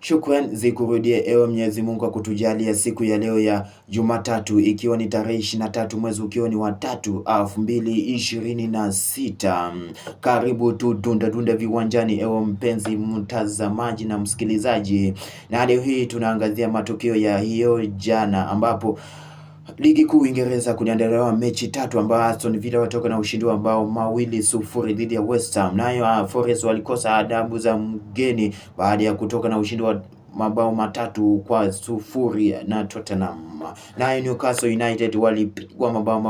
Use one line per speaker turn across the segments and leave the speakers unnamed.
Shukran zikurudie ewe Mwenyezi Mungu kwa kutujalia siku ya leo ya Jumatatu, ikiwa ni tarehe 23 mwezi ukiwa ni wa 3 2026. Karibu tu dunda viwanjani ewe mpenzi mtazamaji na msikilizaji, na leo hii tunaangazia matokeo ya hiyo jana, ambapo Ligi Kuu Uingereza kuliandaliwa mechi tatu ambapo Aston Villa watoka na ushindi wa bao 2-0 dhidi ya West Ham. Nayo Forest walikosa adabu za mgeni baada ya kutoka na ushindi wa mabao 3-0 na Tottenham. Nayo Newcastle United walipigwa mabao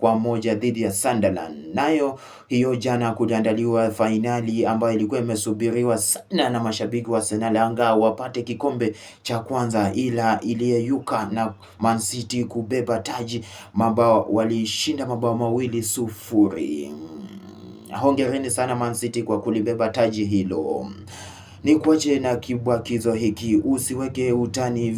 2-1 dhidi ya Sunderland. Nayo hiyo jana kuliandaliwa fainali ambayo ilikuwa imesubiriwa sana na mashabiki wa Arsenal anga wapate kikombe cha kwanza, ila iliyeyuka na Man City kubeba taji. Walishinda mabao 2-0. Hongereni sana Man City kwa kulibeba taji hilo. Ni kuache na kibwakizo hiki, usiweke utani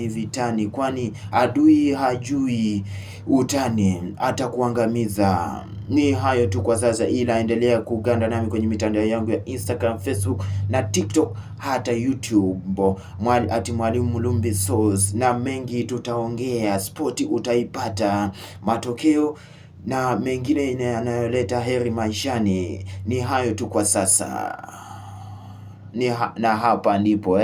vitani, kwani adui hajui utani atakuangamiza. Ni hayo tu kwa sasa, ila endelea kuganda nami kwenye mitandao yangu ya Instagram, Facebook na TikTok, hata YouTube Mwalimu Mulumbi Sauce, na mengi tutaongea. Spoti utaipata, matokeo na mengine yanayoleta heri maishani. Ni hayo tu kwa sasa. Na hapa ndipo